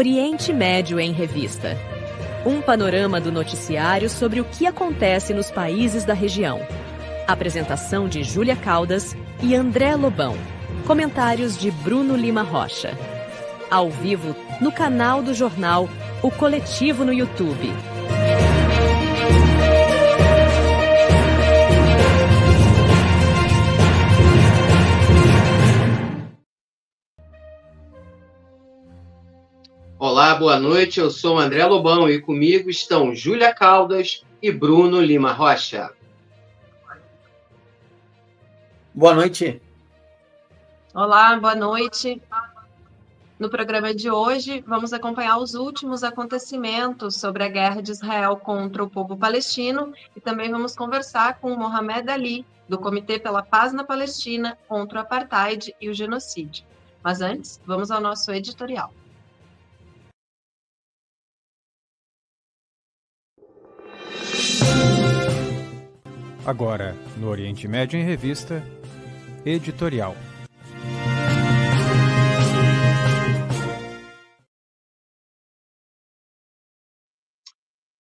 Oriente Médio em Revista. Um panorama do noticiário sobre o que acontece nos países da região. Apresentação de Júlia Caldas e André Lobão. Comentários de Bruno Lima Rocha. Ao vivo no canal do jornal O Coletivo no YouTube. Olá, boa noite, eu sou André Lobão e comigo estão Júlia Caldas e Bruno Lima Rocha. Boa noite. Olá, boa noite. No programa de hoje, vamos acompanhar os últimos acontecimentos sobre a guerra de Israel contra o povo palestino e também vamos conversar com Mohamed Ali, do Comitê pela Paz na Palestina contra o Apartheid e o Genocídio. Mas antes, vamos ao nosso editorial. Agora, no Oriente Médio em Revista, editorial.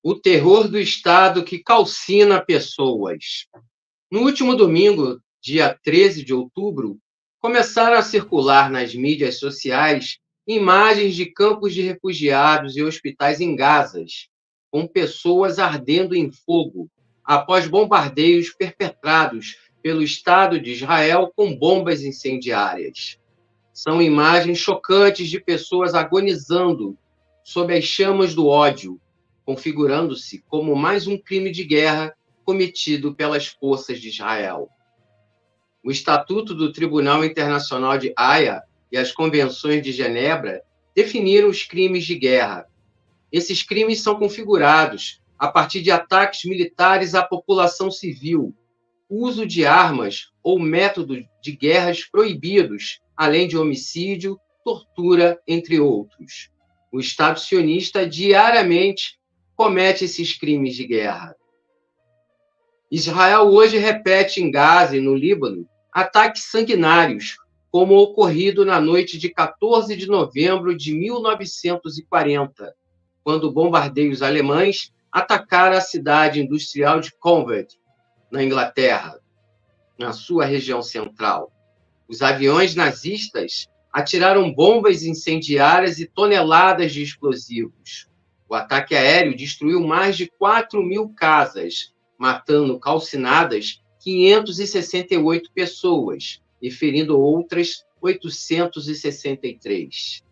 O terror do Estado que calcina pessoas. No último domingo, dia 13 de outubro, começaram a circular nas mídias sociais imagens de campos de refugiados e hospitais em Gaza, com pessoas ardendo em fogo, após bombardeios perpetrados pelo Estado de Israel com bombas incendiárias. São imagens chocantes de pessoas agonizando sob as chamas do ódio, configurando-se como mais um crime de guerra cometido pelas forças de Israel. O Estatuto do Tribunal Internacional de Haia e as Convenções de Genebra definiram os crimes de guerra. Esses crimes são configurados a partir de ataques militares à população civil, uso de armas ou métodos de guerras proibidos, além de homicídio, tortura, entre outros. O Estado sionista diariamente comete esses crimes de guerra. Israel hoje repete em Gaza e no Líbano ataques sanguinários, como o ocorrido na noite de 14 de novembro de 1940, quando bombardeios alemães atacaram a cidade industrial de Convent, na Inglaterra, na sua região central. Os aviões nazistas atiraram bombas incendiárias e toneladas de explosivos. O ataque aéreo destruiu mais de 4.000 casas, matando calcinadas 568 pessoas e ferindo outras 863.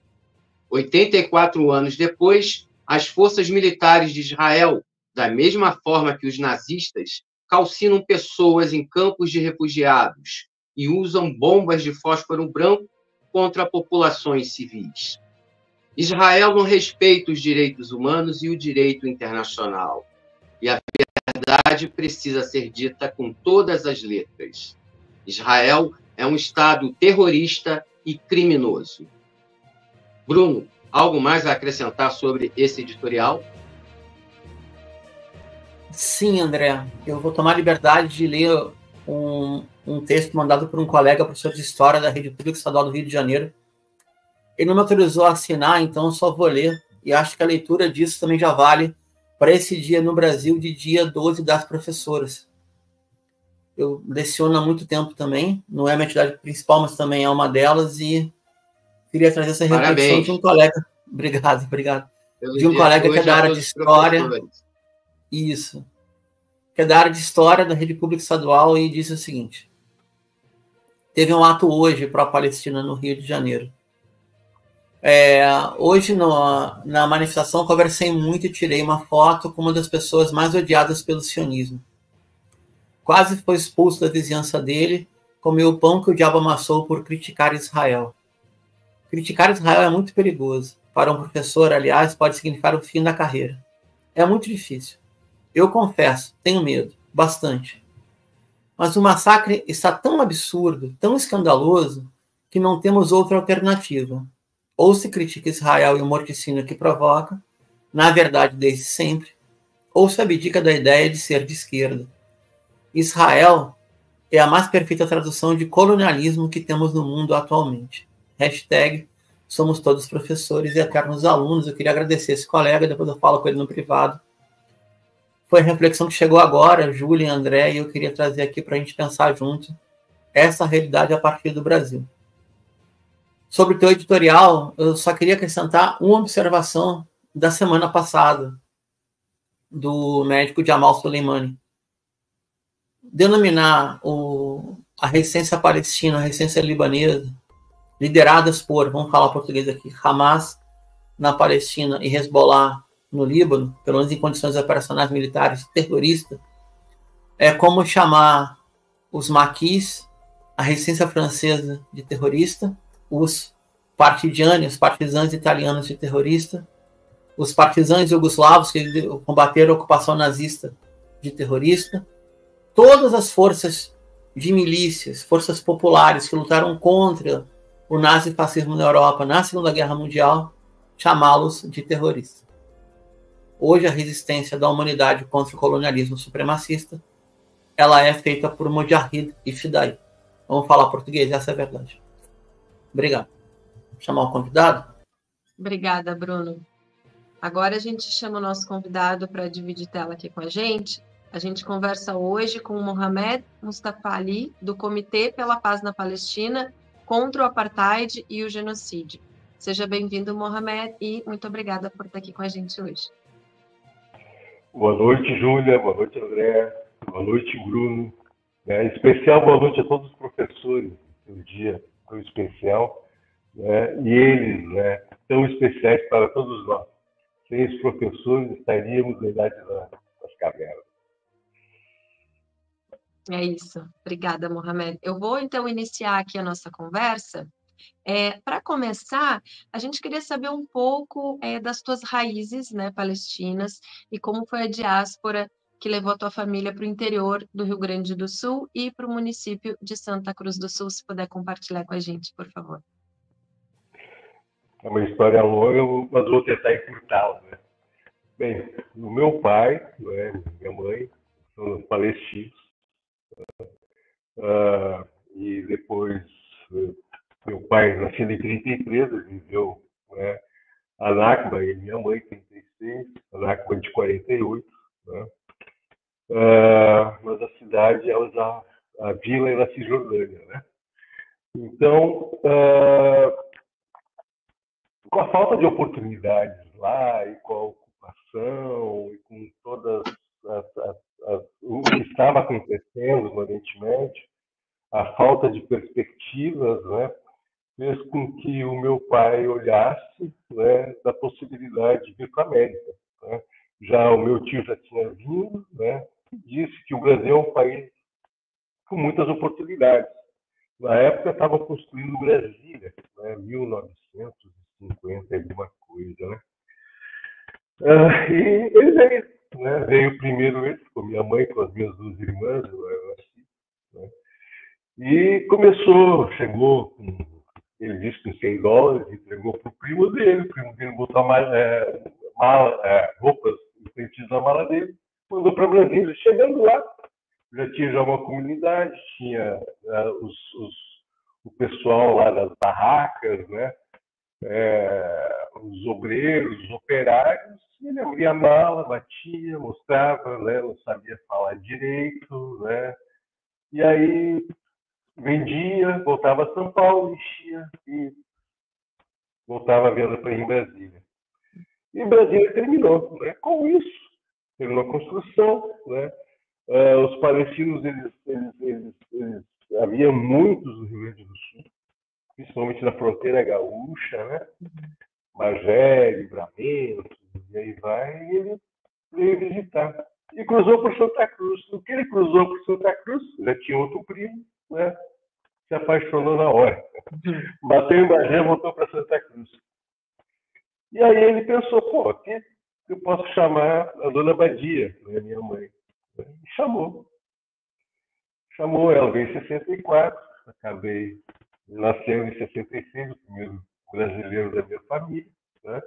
84 anos depois, as forças militares de Israel, da mesma forma que os nazistas, calcinam pessoas em campos de refugiados e usam bombas de fósforo branco contra populações civis. Israel não respeita os direitos humanos e o direito internacional. E a verdade precisa ser dita com todas as letras. Israel é um Estado terrorista e criminoso. Bruno, algo mais a acrescentar sobre esse editorial? Sim, André. Eu vou tomar a liberdade de ler um texto mandado por um colega, professor de História da Rede Pública Estadual do Rio de Janeiro. Ele não me autorizou a assinar, então eu só vou ler. E acho que a leitura disso também já vale para esse dia no Brasil, de dia 12 das professoras. Eu leciono há muito tempo também. Não é a minha atividade principal, mas também é uma delas. E queria trazer essa reflexão de um colega. Obrigado. De um colega que é da área de História. Isso. Que é da área de História da Rede Pública Estadual e disse o seguinte: teve um ato hoje pró-Palestina no Rio de Janeiro. Hoje, na manifestação, conversei muito e tirei uma foto com uma das pessoas mais odiadas pelo sionismo. Quase foi expulso da vizinhança dele, comeu o pão que o diabo amassou por criticar Israel. Criticar Israel é muito perigoso. Para um professor, aliás, pode significar o fim da carreira. É muito difícil. Eu confesso, tenho medo, bastante. Mas o massacre está tão absurdo, tão escandaloso, que não temos outra alternativa. Ou se critica Israel e o morticínio que provoca, na verdade desde sempre, ou se abdica da ideia de ser de esquerda. Israel é a mais perfeita tradução de colonialismo que temos no mundo atualmente. somos todos professores e eternos alunos. Eu queria agradecer esse colega, depois eu falo com ele no privado. Foi a reflexão que chegou agora, Júlia e André, e eu queria trazer aqui para a gente pensar junto essa realidade a partir do Brasil. Sobre o teu editorial, eu só queria acrescentar uma observação da semana passada, do médico Jamal Soleimani. Denominar a resistência palestina, a resistência libanesa, lideradas por, vamos falar português aqui, Hamas na Palestina e Hezbollah no Líbano, pelo menos em condições operacionais militares, terrorista, é como chamar os maquis, a resistência francesa, de terrorista, os partigiani, os partisãs italianos de terrorista, os partisãs iugoslavos que combateram a ocupação nazista de terrorista, todas as forças de milícias, forças populares que lutaram contra o nazifascismo na Europa na Segunda Guerra Mundial, chamá-los de terroristas. Hoje a resistência da humanidade contra o colonialismo supremacista, ela é feita por Mujahid e Fidai. Vamos falar português, essa é a verdade. Obrigado. Vou chamar o convidado? Obrigada, Bruno. Agora a gente chama o nosso convidado para dividir tela aqui com a gente. A gente conversa hoje com o Mohamed Mustafa Ali, do Comitê pela Paz na Palestina, contra o Apartheid e o Genocídio. Seja bem-vindo, Mohamed, e muito obrigada por estar aqui com a gente hoje. Boa noite, Júlia. Boa noite, André. Boa noite, Bruno. Em especial, boa noite a todos os professores do dia tão especial, né? E eles, né, tão especiais para todos nós. Sem os professores, estaríamos na idade das cavernas. É isso. Obrigada, Mohamed. Eu vou, então, iniciar aqui a nossa conversa. Para começar, a gente queria saber um pouco das tuas raízes, né, palestinas, e como foi a diáspora que levou a tua família para o interior do Rio Grande do Sul e para o município de Santa Cruz do Sul, se puder compartilhar com a gente, por favor. É uma história longa, mas vou tentar encurtá-la, né? Bem, o meu pai, né, minha mãe, são palestinos, e depois meu pai, nascido em 33, viveu, né, a Nakba, e minha mãe, 36, a Nakba de 48, né? Mas a cidade, a vila é na Cisjordânia, né? Então, com a falta de oportunidades lá, e com a ocupação, e com todas o que estava acontecendo no Oriente Médio, a falta de perspectivas, né, fez com que o meu pai olhasse, né, da possibilidade de vir para a América, né? Já o meu tio já tinha vindo, né, e disse que o Brasil é um país com muitas oportunidades. Na época estava construindo Brasília, né, 1950, alguma coisa, né? E ele veio, né? Veio primeiro ele, com minha mãe, com as minhas duas irmãs, eu nasci, né? E começou, ele disse que $100, entregou para o primo dele botou roupas infantis na mala dele, mandou para Brasília. Chegando lá, já tinha já uma comunidade, tinha o pessoal lá das barracas, né? Os obreiros, os operários, e ele abria a mala, batia, mostrava, né? Não sabia falar direito, né? E aí vendia, voltava a São Paulo, enchia e voltava a venda para em Brasília. E Brasília terminou, né? Com isso, terminou a construção, né? Os palestinos, eles havia muitos no Rio Grande do Sul, principalmente na fronteira gaúcha, né? Magé, Livramento, e aí vai, e ele veio visitar. E cruzou por Santa Cruz. No que ele cruzou por Santa Cruz, já tinha outro primo, né? Se apaixonou na hora. Bateu em Magé e voltou para Santa Cruz. E aí ele pensou, pô, que eu posso chamar a dona Badia, né, minha mãe. E chamou. Ela veio em 64, acabei nascendo em 66, o primeiro brasileiro da minha família, né?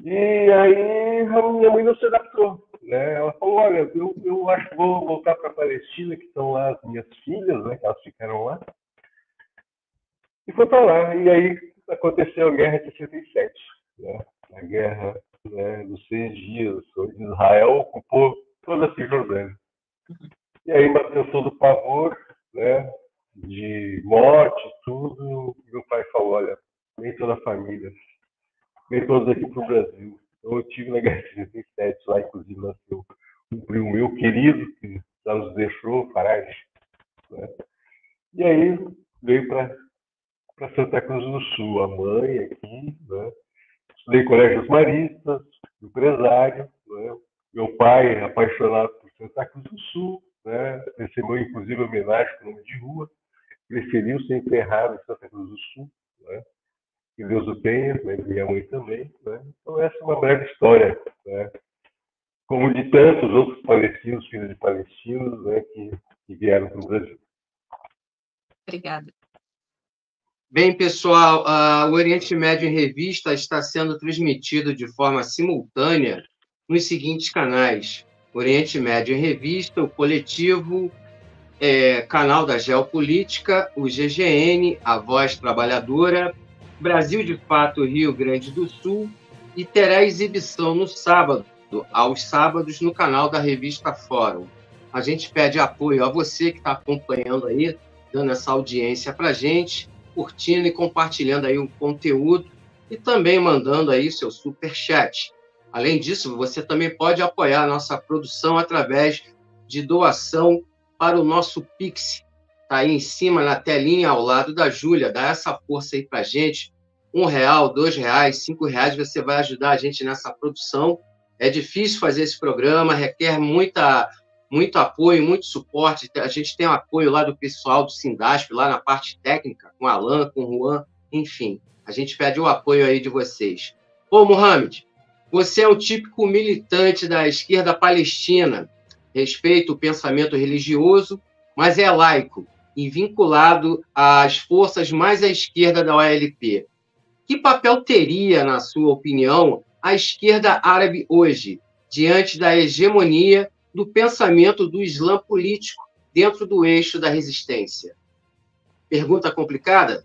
E aí a minha mãe não se adaptou, né? Ela falou, olha, eu acho que vou voltar para a Palestina, que estão lá as minhas filhas, né? Que elas ficaram lá. E foi para lá. E aí aconteceu a Guerra de 67, né? A Guerra, né, dos 6 dias, onde Israel ocupou toda a Cisjordânia. E aí bateu todo o pavor, né, de morte, tudo. Meu pai falou, olha, vem toda a família, vem todos aqui para o Brasil. Então eu estive na Guerra de 67, lá inclusive nasceu um primo meu querido, que já nos deixou, Farage, né? E aí veio para Santa Cruz do Sul, a mãe aqui, né? Estudei em colégios maristas, empresário, né? Meu pai, apaixonado por Santa Cruz do Sul, né? Recebeu inclusive homenagem com nome de rua, preferiu ser enterrado em Santa Cruz do Sul, né? Que Deus o tenha, né? Minha mãe também, né? Então essa é uma breve história, né? Como de tantos outros palestinos, filhos de palestinos, né? Que vieram para o Brasil. Obrigada. Bem, pessoal, o Oriente Médio em Revista está sendo transmitido de forma simultânea nos seguintes canais: Oriente Médio em Revista, o Coletivo, Canal da Geopolítica, o GGN, a Voz Trabalhadora, Brasil de Fato, Rio Grande do Sul, e terá exibição no sábado, aos sábados, no canal da Revista Fórum. A gente pede apoio a você que está acompanhando aí, dando essa audiência para a gente, curtindo e compartilhando aí o conteúdo e também mandando aí seu superchat. Além disso, você também pode apoiar a nossa produção através de doação para o nosso Pix. Está aí em cima na telinha ao lado da Júlia. Dá essa força aí para a gente. R$1, R$2, R$5, você vai ajudar a gente nessa produção. É difícil fazer esse programa, requer muito apoio, muito suporte. A gente tem o apoio lá do pessoal do Sindasp, lá na parte técnica, com o Alan, com o Juan, enfim. A gente pede o apoio aí de vocês. Ô, Mohamed, você é um típico militante da esquerda palestina, respeita o pensamento religioso, mas é laico e vinculado às forças mais à esquerda da OLP. Que papel teria, na sua opinião, a esquerda árabe hoje, diante da hegemonia do pensamento do Islã político dentro do eixo da resistência? Pergunta complicada?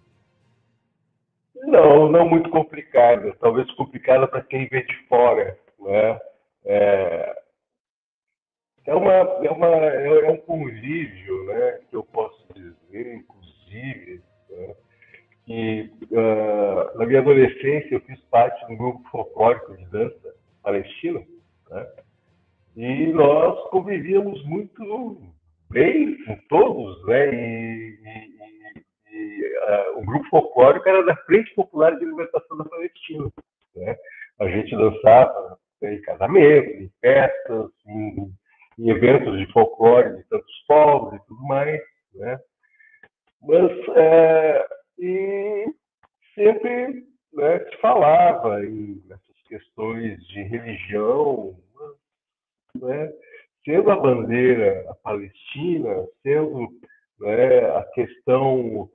Não muito complicada. Talvez complicada para quem vê de fora, né? É um convívio, né, que eu posso dizer, inclusive, né, que na minha adolescência eu fiz parte de um grupo folclórico de dança palestino, né? E nós convivíamos muito bem com todos, né? O grupo folclórico era da Frente Popular de Libertação da Palestina, né? A gente dançava em casamentos, em festas, em eventos de folclore de tantos povos e tudo mais, né? Mas e sempre, né, se falava nessas questões de religião, né, sendo a bandeira a Palestina, sendo, né, a questão,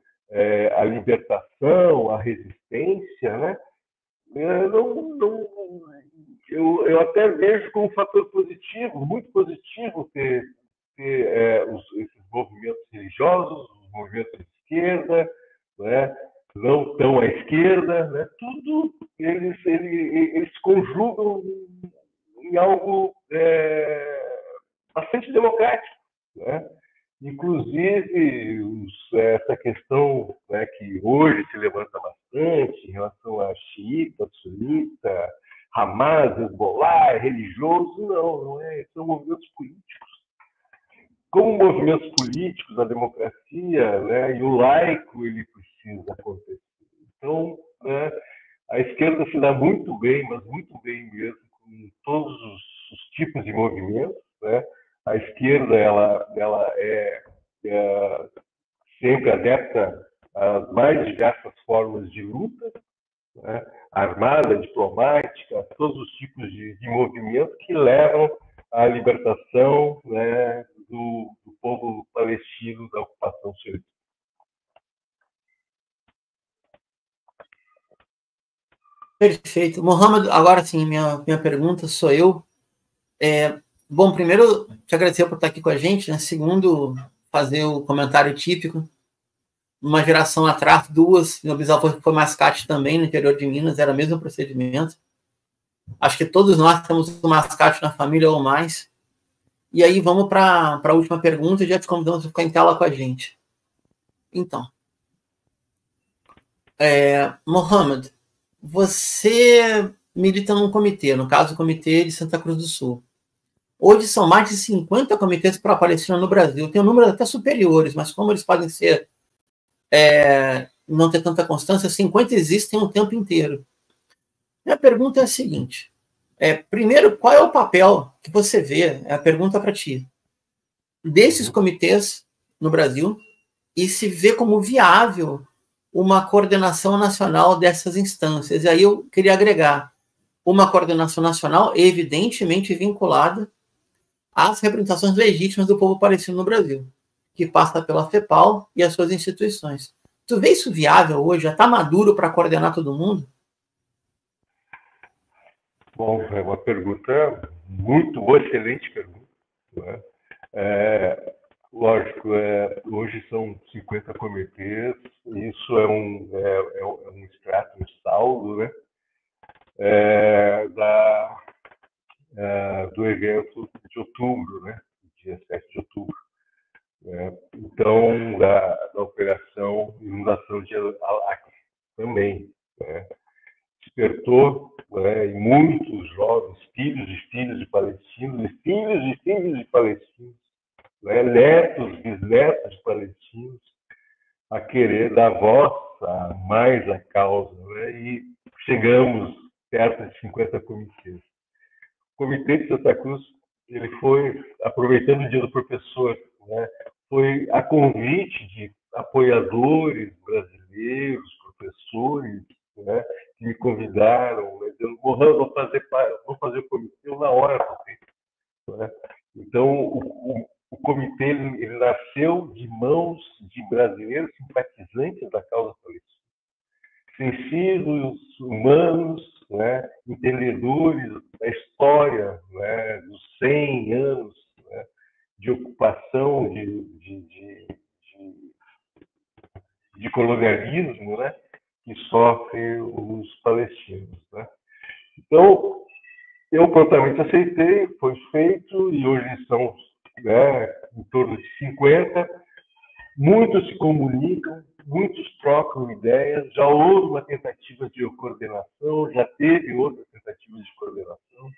a libertação, a resistência, né? Eu até vejo como um fator positivo, muito positivo, ter esses movimentos religiosos, os movimentos de esquerda, né? Não tão à esquerda, né? Tudo eles se conjugam em algo bastante democrático, né? Inclusive, essa questão, né, que hoje se levanta bastante em relação a xiita, sunita, Hamas, Hezbollah, religioso, não é, são movimentos políticos. Como movimentos políticos, a democracia, né, e o laico, ele precisa acontecer. Então, né, a esquerda se dá muito bem, mas muito bem mesmo, com todos os tipos de movimentos, né? A esquerda ela é sempre adepta às mais diversas formas de luta, né? Armada, diplomática, todos os tipos de movimentos que levam à libertação, né, do povo palestino da ocupação sionista. Perfeito. Mohamed, agora sim, minha pergunta sou eu. Bom, primeiro, te agradecer por estar aqui com a gente, né? Segundo, fazer o comentário típico. uma geração atrás, 2, meu bisavô foi mascate também, no interior de Minas, era o mesmo procedimento. Acho que todos nós temos um mascate na família ou mais. E aí vamos para a última pergunta e já te convidamos a ficar em tela com a gente. Então, Mohamed, você milita num comitê, no caso o Comitê de Santa Cruz do Sul. Hoje são mais de 50 comitês para a Palestina no Brasil. Tem números até superiores, mas como eles podem ser não ter tanta constância, 50 existem o tempo inteiro. Minha pergunta é a seguinte. Primeiro, qual é o papel que você vê, é a pergunta para ti, desses comitês no Brasil, e se vê como viável uma coordenação nacional dessas instâncias. E aí eu queria agregar uma coordenação nacional evidentemente vinculada às representações legítimas do povo palestino no Brasil, que passa pela FEPAL e as suas instituições. Tu vê isso viável hoje? Já está maduro para coordenar todo mundo? Bom, é uma pergunta muito boa, excelente pergunta, né? Lógico, hoje são 50 comitês, isso é um extrato, um saldo, né? Do evento de outubro, né? Dia 7 de outubro. Então, da Operação Inundação de Al-Aqsa também, né? Despertou, né, em muitos jovens, filhos e filhas de palestinos, e filhos e filhos de palestinos, né, netos, bisnetos de palestinos, a querer dar voz mais à causa, né, e chegamos perto de 50 comitês. O Comitê de Santa Cruz, ele foi, aproveitando o Dia do Professor, né, foi a convite de apoiadores brasileiros, professores, né, que me convidaram, né, dizendo, Mohamed, vou fazer o comitê na hora. Né? Então, o comitê ele nasceu de mãos de brasileiros simpatizantes da causa palestina, sensíveis, humanos, né, entendedores da história, né, dos 100 anos, né, de ocupação, de colonialismo, né, que sofrem os palestinos. Né? Então, eu prontamente aceitei, foi feito, e hoje são, né, em torno de 50. Muitos se comunicam, muitos trocam ideias, já houve uma tentativa de coordenação, já teve outra tentativa de coordenação,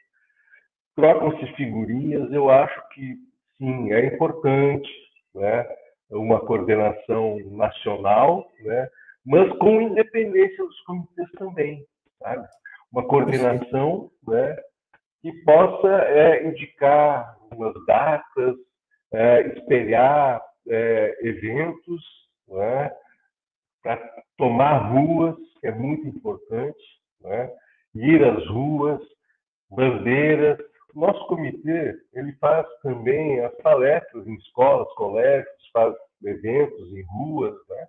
trocam-se figurinhas. Eu acho que, sim, é importante, né, uma coordenação nacional, né, mas com independência dos comitês também, sabe? Uma coordenação, né, que possa indicar umas datas, espelhar eventos, né, para tomar ruas, que é muito importante, né, ir às ruas, bandeiras. O nosso comitê ele faz também as palestras em escolas, colégios, faz eventos em ruas, né?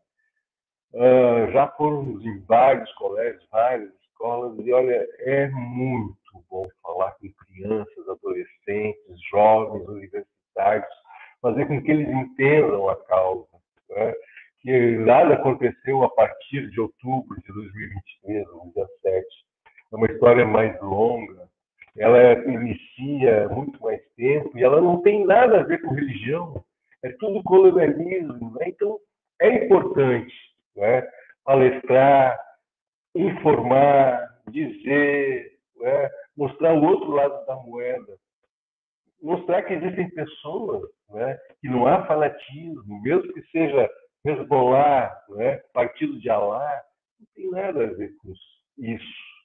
Já fomos em vários colégios, várias escolas, e olha, é muito bom falar com crianças, adolescentes, jovens, universitários, fazer com que eles entendam a causa, né? Que nada aconteceu a partir de outubro de 2023, 2017. É uma história mais longa, ela inicia muito mais tempo e ela não tem nada a ver com religião, é tudo colonialismo, né? Então, é importante, né, palestrar, informar, dizer, né, mostrar o outro lado da moeda, mostrar que existem pessoas, né, que não há fanatismo, mesmo que seja Hezbollah, né, partido de Alá, não tem nada a ver com isso.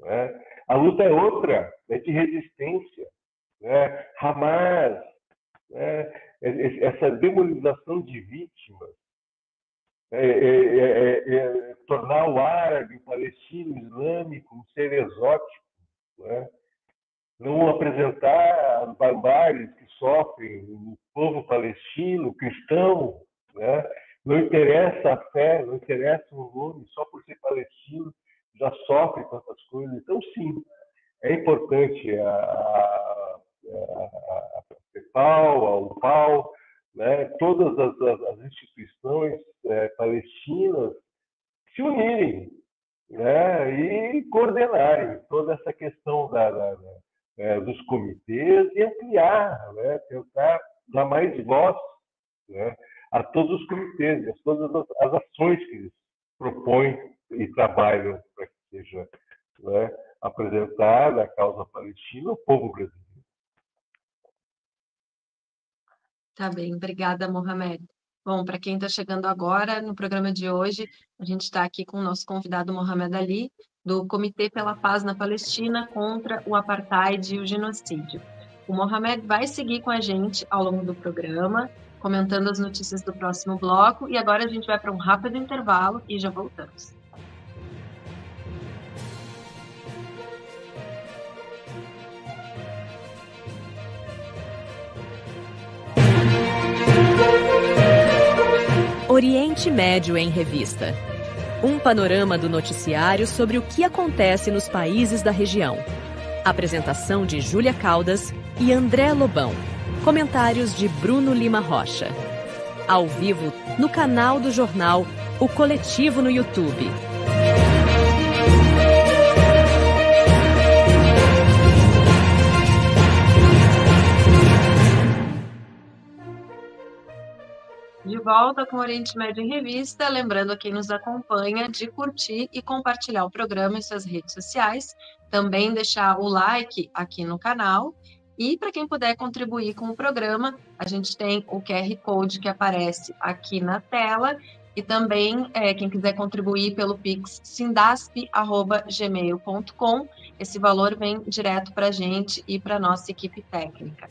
Né? A luta é outra, é de resistência. Né? Hamas, né? Essa demonização de vítimas, tornar o árabe, o palestino, o islâmico um ser exótico, né? Não apresentar as barbáries que sofrem o povo palestino, cristão, né? Não interessa a fé, não interessa o nome, só por ser palestino já sofre com essas coisas. Então, sim, é importante a CEPAL, a UPAL, né, todas as instituições palestinas se unirem, né, e coordenarem toda essa questão dos comitês e ampliar, né, tentar dar mais voz, né, a todos os comitês, a todas as ações que eles propõem e trabalham para que seja, né, apresentada a causa palestina ao povo brasileiro. Tá bem, obrigada, Mohamed. Bom, para quem está chegando agora, no programa de hoje, a gente está aqui com o nosso convidado Mohamed Ali, do Comitê pela Paz na Palestina contra o Apartheid e o Genocídio. O Mohamed vai seguir com a gente ao longo do programa, comentando as notícias do próximo bloco, e agora a gente vai para um rápido intervalo e já voltamos. Oriente Médio em Revista. Um panorama do noticiário sobre o que acontece nos países da região. Apresentação de Júlia Caldas e André Lobão. Comentários de Bruno Lima Rocha. Ao vivo no canal do jornal O Coletivo no YouTube. De volta com o Oriente Médio em Revista, lembrando a quem nos acompanha de curtir e compartilhar o programa em suas redes sociais, também deixar o like aqui no canal, e para quem puder contribuir com o programa, a gente tem o QR Code que aparece aqui na tela, e também quem quiser contribuir pelo Pix sindasp@gmail.com, esse valor vem direto para a gente e para a nossa equipe técnica.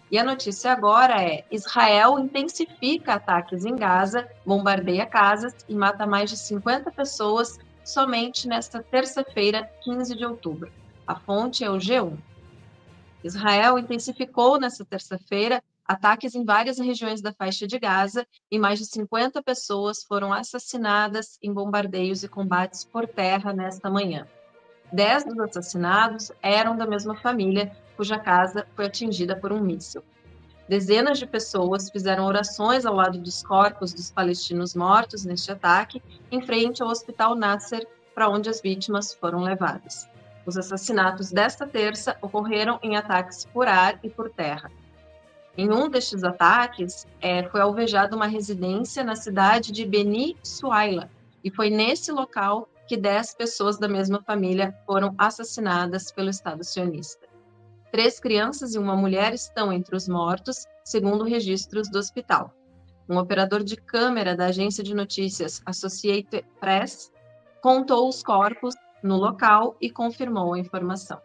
E a notícia agora é: Israel intensifica ataques em Gaza, bombardeia casas e mata mais de 50 pessoas somente nesta terça-feira, 15 de outubro. A fonte é o G1. Israel intensificou nesta terça-feira ataques em várias regiões da faixa de Gaza e mais de 50 pessoas foram assassinadas em bombardeios e combates por terra nesta manhã. 10 dos assassinados eram da mesma família, cuja casa foi atingida por um míssil. Dezenas de pessoas fizeram orações ao lado dos corpos dos palestinos mortos neste ataque, em frente ao Hospital Nasser, para onde as vítimas foram levadas. Os assassinatos desta terça ocorreram em ataques por ar e por terra. Em um destes ataques, foi alvejada uma residência na cidade de Beni Suaila, e foi nesse local que 10 pessoas da mesma família foram assassinadas pelo Estado sionista. 3 crianças e uma mulher estão entre os mortos, segundo registros do hospital. Um operador de câmera da agência de notícias Associated Press contou os corpos no local e confirmou a informação.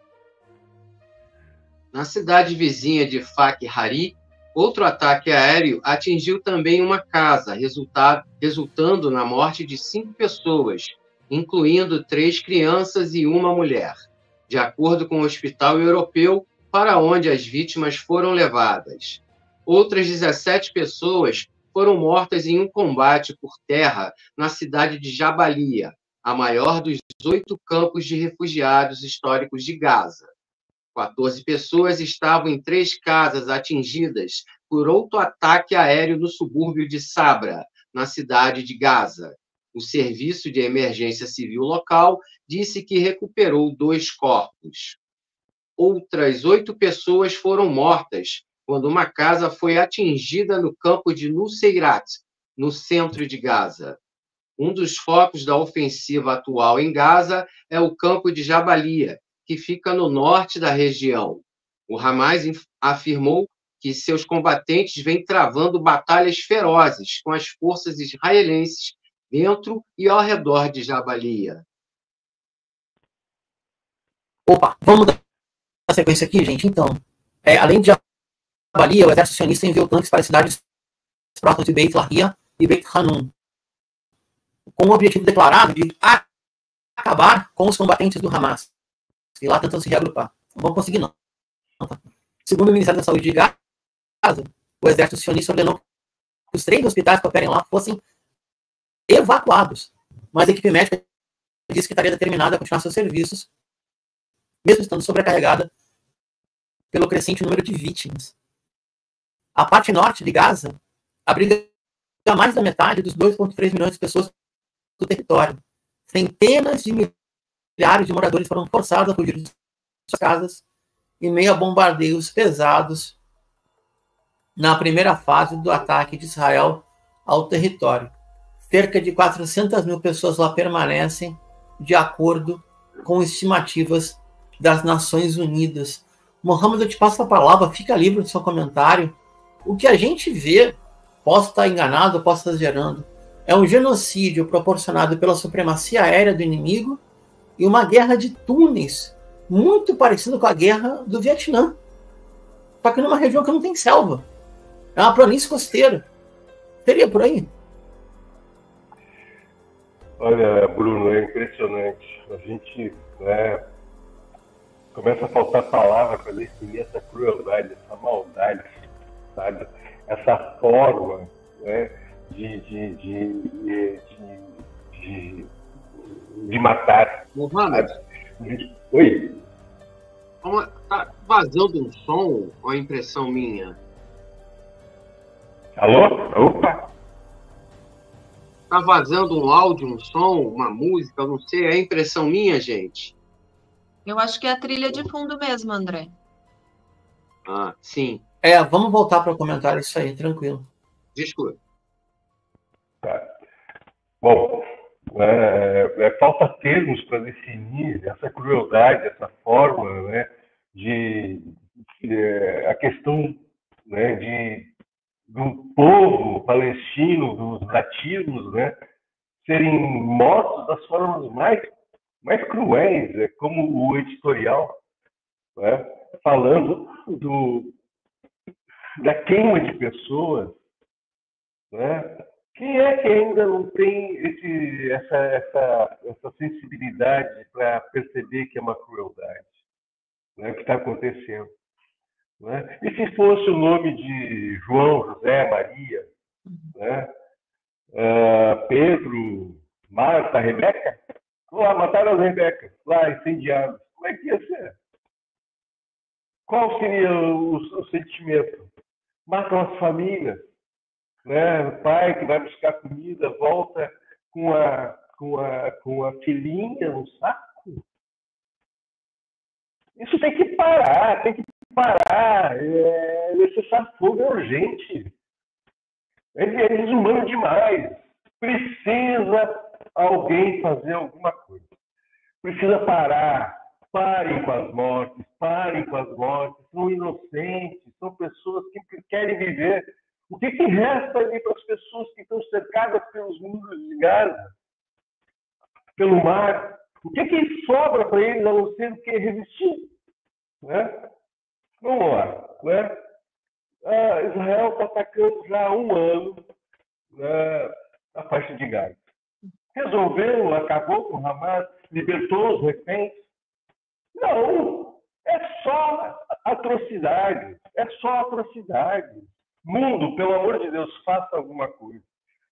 Na cidade vizinha de Faq Hari, outro ataque aéreo atingiu também uma casa, resultando na morte de 5 pessoas, incluindo 3 crianças e uma mulher, de acordo com o Hospital Europeu, para onde as vítimas foram levadas. Outras 17 pessoas foram mortas em um combate por terra na cidade de Jabalia, a maior dos 8 campos de refugiados históricos de Gaza. 14 pessoas estavam em 3 casas atingidas por outro ataque aéreo no subúrbio de Sabra, na cidade de Gaza. O Serviço de Emergência Civil local disse que recuperou 2 corpos. Outras 8 pessoas foram mortas quando uma casa foi atingida no campo de Nuseirat, no centro de Gaza. Um dos focos da ofensiva atual em Gaza é o campo de Jabalia, que fica no norte da região. O Hamas afirmou que seus combatentes vêm travando batalhas ferozes com as forças israelenses dentro e ao redor de Jabalia. Opa, vamos dar a sequência aqui, gente. Então, além de Jabalia, o exército sionista enviou tanques para as cidades próximas de Beit Lahia e Beit Hanun, com o objetivo declarado de acabar com os combatentes do Hamas, que lá tentam se reagrupar. Não vão conseguir, não. Segundo o Ministério da Saúde de Gaza, o exército sionista ordenou que os 3 hospitais que operem lá fossem evacuados, mas a equipe médica disse que estaria determinada a continuar seus serviços, mesmo estando sobrecarregada pelo crescente número de vítimas. A parte norte de Gaza abriga mais da metade dos 2,3 milhões de pessoas do território. Centenas de milhares de moradores foram forçados a fugir de suas casas em meio a bombardeios pesados na primeira fase do ataque de Israel ao território. Cerca de 400 mil pessoas lá permanecem, de acordo com estimativas das Nações Unidas. Mohamed, eu te passo a palavra, fica livre no seu comentário. O que a gente vê, posso estar enganado, posso estar exagerando, é um genocídio proporcionado pela supremacia aérea do inimigo e uma guerra de túneis, muito parecida com a guerra do Vietnã. Só que numa região que não tem selva. É uma planície costeira. Seria por aí? Olha, Bruno, é impressionante. A gente começa a faltar palavra para definir essa crueldade, essa maldade, sabe? Essa forma, né, de matar. Mohamed, Oi? tá vazando um som ou a impressão minha? Alô? Opa! Tá vazando um áudio, um som, uma música, eu não sei, é a impressão minha, gente? Eu acho que é a trilha de fundo mesmo, André. Ah, sim. Vamos voltar para o comentário, isso aí, tranquilo. Desculpa. Tá. Bom, falta termos para definir essa crueldade, essa forma, né, a questão, né, do povo palestino, dos nativos, né, serem mortos das formas mais cruéis, como o editorial, né, falando da queima de pessoas, né? Quem é que ainda não tem essa sensibilidade para perceber que é uma crueldade, né, o que está acontecendo? Né? E se fosse o nome de João, José, Maria, né? Pedro, Marta, Rebeca? Lá, mataram as Rebecas, lá, incendiadas. Como é que ia ser? Qual seria o sentimento? Matam as famílias, né? O pai que vai buscar comida volta com a filhinha no saco. Isso tem que parar, É necessário fogo, é urgente. É desumano demais. Precisa alguém fazer alguma coisa. Precisa parar. Parem com as mortes. São inocentes, são pessoas que querem viver. O que resta ali para as pessoas que estão cercadas pelos muros de Gaza, pelo mar? O que sobra para eles a não ser do que resistir? Né? Vamos lá. Né? Israel está atacando já há um ano, né, a faixa de Gaza. Resolveu, acabou com o Hamas, libertou os reféns? Não, é só atrocidade. Mundo, pelo amor de Deus, faça alguma coisa.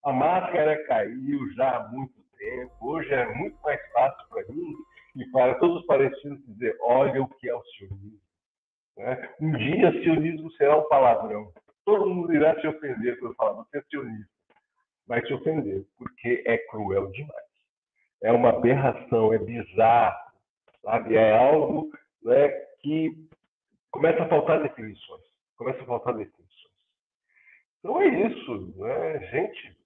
A máscara caiu já há muito tempo. Hoje é muito mais fácil para mim e para todos os palestinos dizer: olha o que é o sionismo. Né? Um dia, sionismo será um palavrão. Todo mundo irá se ofender quando eu falar: você é sionista. Vai se ofender, porque é cruel demais. É uma aberração, é bizarro, sabe? É algo, né, que começa a faltar definições. Então é isso, né? Gente,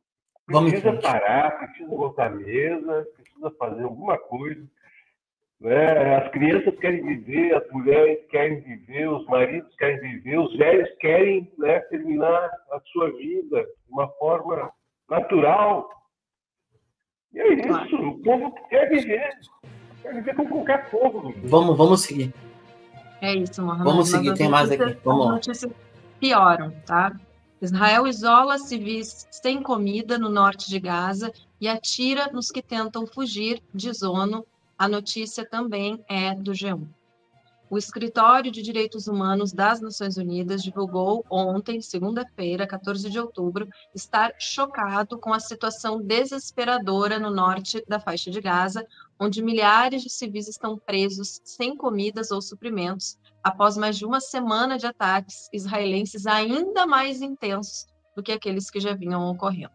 precisa parar, precisa botar a mesa, precisa fazer alguma coisa. Né? As crianças querem viver, as mulheres querem viver, os maridos querem viver, os velhos querem, né, terminar a sua vida de uma forma natural. E é isso, o povo quer viver com qualquer povo. Vamos seguir. É isso, Mohamed. Vamos seguir, tem mais aqui. Vamos lá. As notícias pioram, tá? Israel isola civis sem comida no norte de Gaza e atira nos que tentam fugir, diz ONU. A notícia também é do G1. O Escritório de Direitos Humanos das Nações Unidas divulgou ontem, segunda-feira, 14 de outubro, estar chocado com a situação desesperadora no norte da faixa de Gaza, onde milhares de civis estão presos sem comidas ou suprimentos, após mais de uma semana de ataques israelenses ainda mais intensos do que aqueles que já vinham ocorrendo.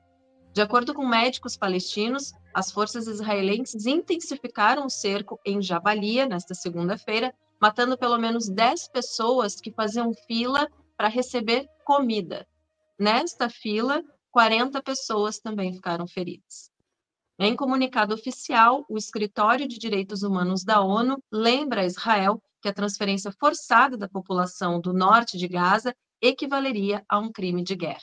De acordo com médicos palestinos, as forças israelenses intensificaram o cerco em Jabalia nesta segunda-feira, matando pelo menos 10 pessoas que faziam fila para receber comida. Nesta fila, 40 pessoas também ficaram feridas. Em comunicado oficial, o Escritório de Direitos Humanos da ONU lembra a Israel que a transferência forçada da população do norte de Gaza equivaleria a um crime de guerra.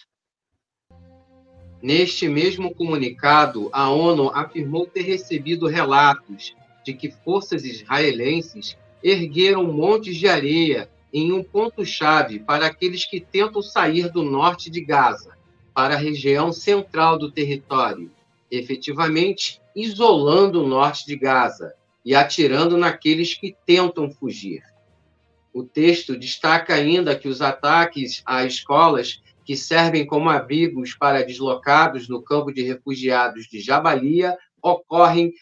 Neste mesmo comunicado, a ONU afirmou ter recebido relatos de que forças israelenses ergueram montes de areia em um ponto-chave para aqueles que tentam sair do norte de Gaza, para a região central do território, efetivamente isolando o norte de Gaza e atirando naqueles que tentam fugir. O texto destaca ainda que os ataques a escolas que servem como abrigos para deslocados no campo de refugiados de Jabalia ocorrem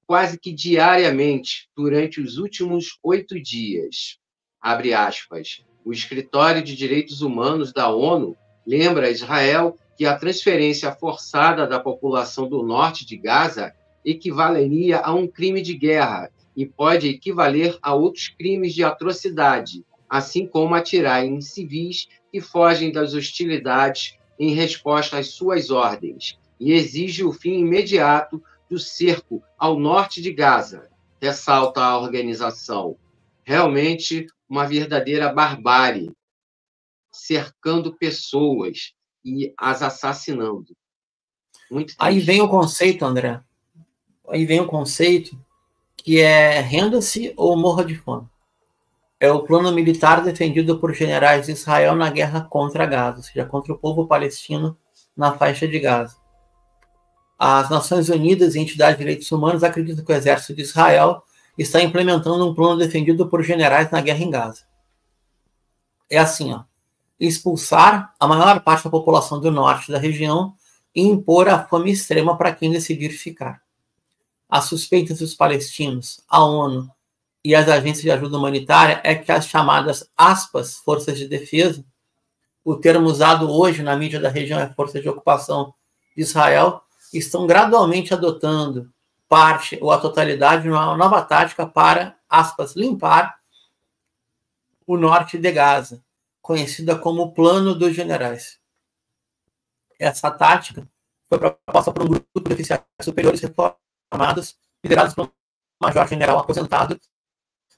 quase que diariamente durante os últimos 8 dias. Abre aspas. O Escritório de Direitos Humanos da ONU lembra a Israel que a transferência forçada da população do norte de Gaza equivaleria a um crime de guerra e pode equivaler a outros crimes de atrocidade, assim como atirar em civis que fogem das hostilidades em resposta às suas ordens, e exige o fim imediato do cerco ao norte de Gaza, ressalta a organização. Realmente uma verdadeira barbárie, cercando pessoas e as assassinando. Muito triste. Aí vem o conceito, André. Aí vem o conceito que é renda-se ou morra de fome. É o plano militar defendido por generais de Israel na guerra contra Gaza, ou seja, contra o povo palestino na faixa de Gaza. As Nações Unidas e entidades de direitos humanos acreditam que o exército de Israel está implementando um plano defendido por generais na guerra em Gaza. É assim, ó, expulsar a maior parte da população do norte da região e impor a fome extrema para quem decidir ficar. As suspeitas dos palestinos, a ONU e as agências de ajuda humanitária é que as chamadas, aspas, forças de defesa, o termo usado hoje na mídia da região é força de ocupação de Israel, estão gradualmente adotando parte ou a totalidade de uma nova tática para, aspas, limpar o norte de Gaza, conhecida como o Plano dos Generais. Essa tática foi proposta por um grupo de oficiais superiores reformados, liderados por um major-general aposentado,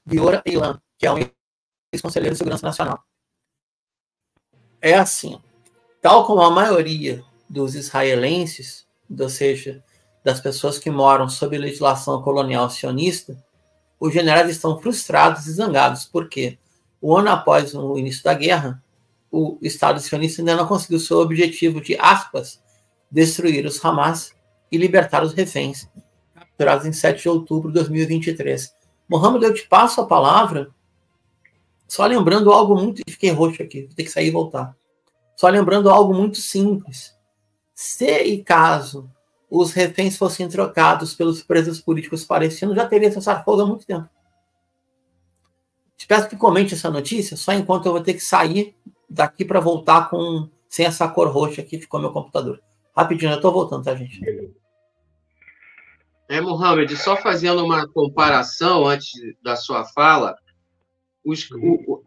Giora Eilan, que é um ex-conselheiro de segurança nacional. É assim, tal como a maioria dos israelenses, ou seja, das pessoas que moram sob legislação colonial sionista, os generais estão frustrados e zangados, porque o ano após o início da guerra, o Estado sionista ainda não conseguiu seu objetivo de, aspas, destruir os Hamas e libertar os reféns, capturados em 7 de outubro de 2023. Mohamed, eu te passo a palavra, só lembrando algo muito... Fiquei roxo aqui, vou ter que sair e voltar. Só lembrando algo muito simples. Se e caso os reféns fossem trocados pelos presos políticos palestinos, já teria cessar-fogo há muito tempo. Te peço que comente essa notícia, só enquanto eu vou ter que sair daqui para voltar sem essa cor roxa aqui, ficou meu computador. Rapidinho, eu estou voltando, tá, gente? Mohamed, só fazendo uma comparação antes da sua fala,